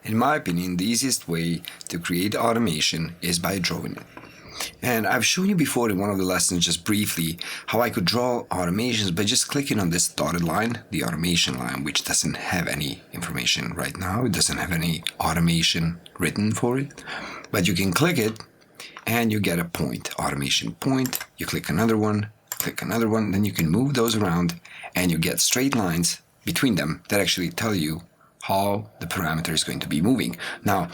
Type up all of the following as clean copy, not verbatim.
In my opinion, the easiest way to create automation is by drawing it. And I've shown you before in one of the lessons just briefly how I could draw automations by just clicking on this dotted line, the automation line, which doesn't have any information right now. It doesn't have any automation written for it. But you can click it and you get a point, automation point. You click another one, then you can move those around and you get straight lines between them that actually tell you how the parameter is going to be moving. Now,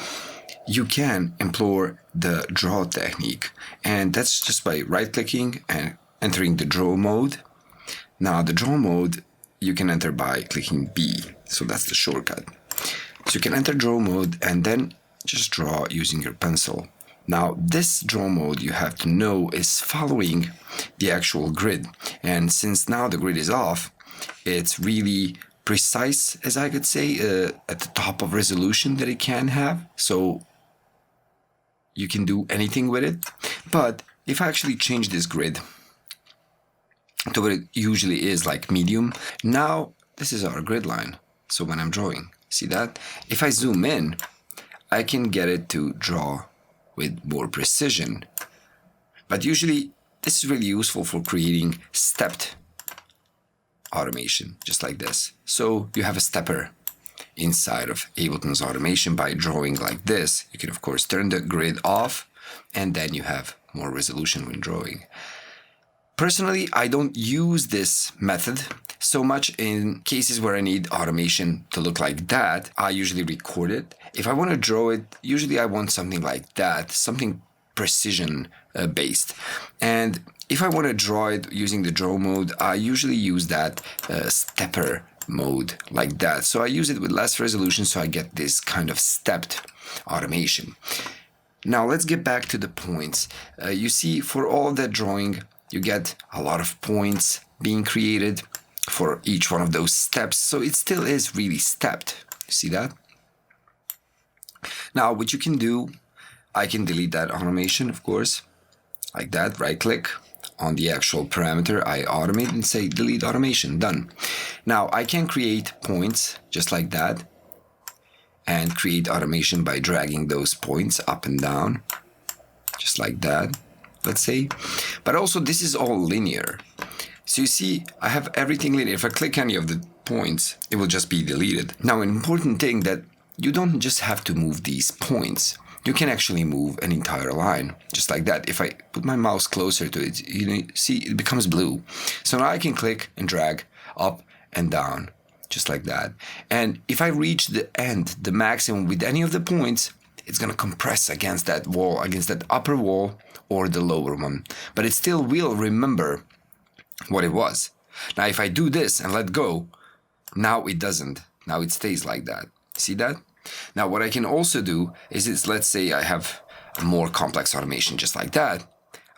you can employ the draw technique, and that's just by right-clicking and entering the draw mode. Now, the draw mode you can enter by clicking B, so that's the shortcut. So you can enter draw mode and then just draw using your pencil. Now, this draw mode you have to know is following the actual grid, and since now the grid is off, it's really precise, as I could say, at the top of resolution that it can have. So you can do anything with it. But if I actually change this grid to what it usually is, like medium, now this is our grid line. So when I'm drawing, see that? If I zoom in, I can get it to draw with more precision. But usually this is really useful for creating stepped automation, just like this. So you have a stepper inside of Ableton's automation by drawing like this. You can of course turn the grid off and then you have more resolution when drawing. Personally, I don't use this method so much in cases where I need automation to look like that. I usually record it. If I want to draw it, usually I want something like that, something precision based. And if I want to draw it using the draw mode, I usually use that stepper mode like that. So I use it with less resolution so I get this kind of stepped automation. Now let's get back to the points. You see, for all of that drawing, you get a lot of points being created for each one of those steps. So it still is really stepped. You see that? Now what you can do, I can delete that automation, of course, like that, right click on the actual parameter, I automate and say delete automation, done. Now I can create points just like that and create automation by dragging those points up and down, just like that, let's say. But also this is all linear. So you see, I have everything linear. If I click any of the points, it will just be deleted. Now, an important thing that you don't just have to move these points. You can actually move an entire line, just like that. If I put my mouse closer to it, you see it becomes blue. So now I can click and drag up and down, just like that. And if I reach the end, the maximum with any of the points, it's gonna compress against that wall, against that upper wall or the lower one. But it still will remember what it was. Now if I do this and let go, now it doesn't. Now it stays like that. See that? Now what I can also do is, let's say I have a more complex automation just like that.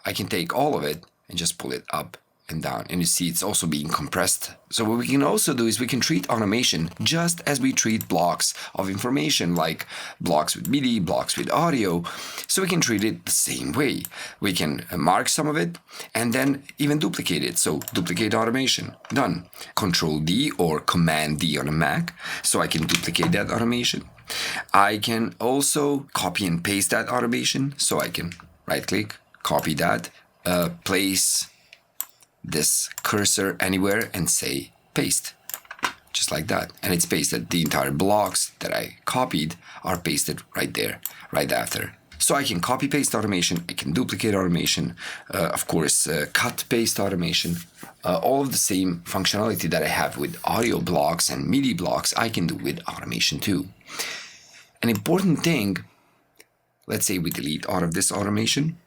I can take all of it and just pull it up and down, and you see it's also being compressed. So what we can also do is we can treat automation just as we treat blocks of information, like blocks with MIDI, blocks with audio. So we can treat it the same way. We can mark some of it and then even duplicate it. So duplicate automation, done. Control D or Command D on a Mac, so I can duplicate that automation. I can also copy and paste that automation, so I can right click, copy that, place this cursor anywhere and say paste, just like that, and it's pasted. The entire blocks that I copied are pasted right there, right after. So I can copy paste automation, I can duplicate automation, of course cut paste automation, all of the same functionality that I have with audio blocks and MIDI blocks I can do with automation too. An important thing, let's say we delete all of this automation,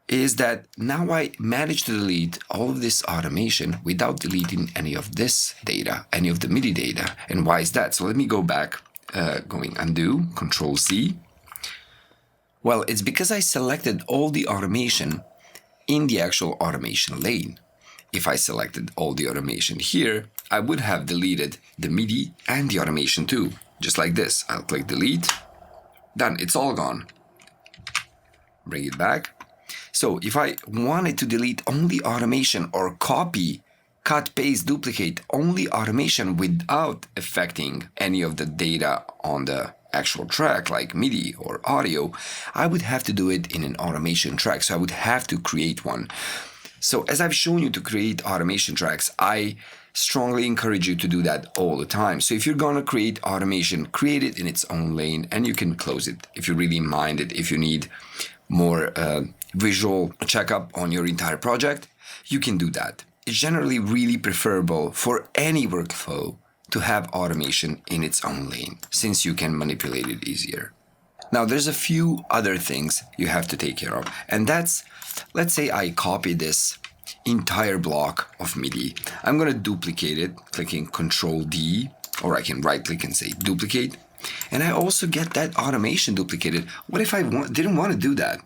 is that now I managed to delete all of this automation without deleting any of this data, any of the MIDI data. And why is that? So let me go back, going undo, Control Z. Well, it's because I selected all the automation in the actual automation lane. If I selected all the automation here, I would have deleted the MIDI and the automation too, just like this. I'll click delete, done, it's all gone. Bring it back. So if I wanted to delete only automation or copy cut, paste, duplicate only automation without affecting any of the data on the actual track like MIDI or audio, I would have to do it in an automation track. So I would have to create one. So as I've shown you to create automation tracks, I strongly encourage you to do that all the time. So if you're going to create automation, create it in its own lane and you can close it if you really mind it. If you need more visual checkup on your entire project, you can do that. It's generally really preferable for any workflow to have automation in its own lane, since you can manipulate it easier. Now, there's a few other things you have to take care of, and that's, let's say I copy this entire block of MIDI. I'm going to duplicate it, clicking Control D, or I can right click and say duplicate, and I also get that automation duplicated. What if I didn't want to do that?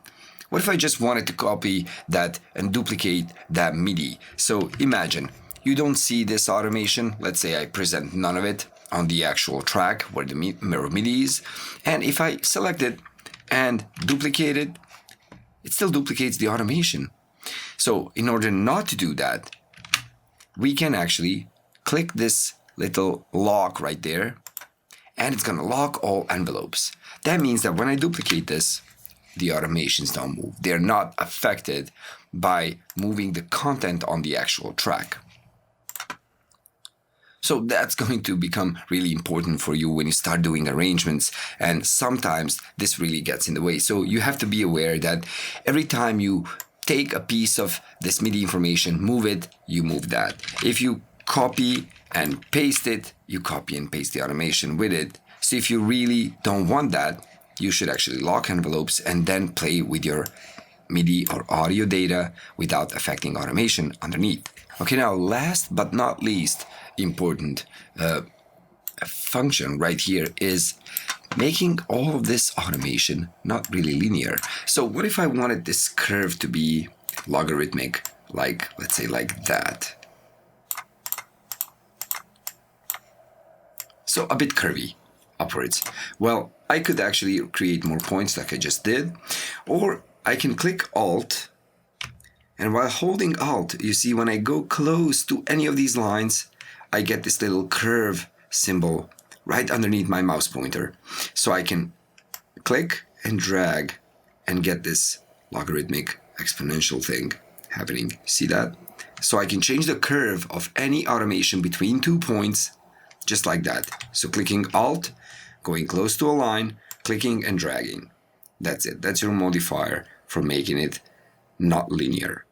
What if I just wanted to copy that and duplicate that MIDI? So imagine you don't see this automation. Let's say I present none of it on the actual track where the mirror MIDI is. And if I select it and duplicate it, it still duplicates the automation. So in order not to do that, we can actually click this little lock right there, and it's going to lock all envelopes. That means that when I duplicate this, the automations don't move. They're not affected by moving the content on the actual track. So that's going to become really important for you when you start doing arrangements, and sometimes this really gets in the way. So you have to be aware that every time you take a piece of this MIDI information, move it, you move that. If you copy and paste it, you copy and paste the automation with it. So if you really don't want that, you should actually lock envelopes and then play with your MIDI or audio data without affecting automation underneath. Okay, now last but not least important function right here is making all of this automation not really linear. So what if I wanted this curve to be logarithmic, like, let's say like that? So a bit curvy upwards. Well, I could actually create more points like I just did, or I can click Alt, and while holding Alt, you see when I go close to any of these lines, I get this little curve symbol right underneath my mouse pointer. So I can click and drag and get this logarithmic exponential thing happening. See that? So I can change the curve of any automation between 2 points just like that. So clicking Alt, going close to a line, clicking and dragging. That's it. That's your modifier for making it not linear.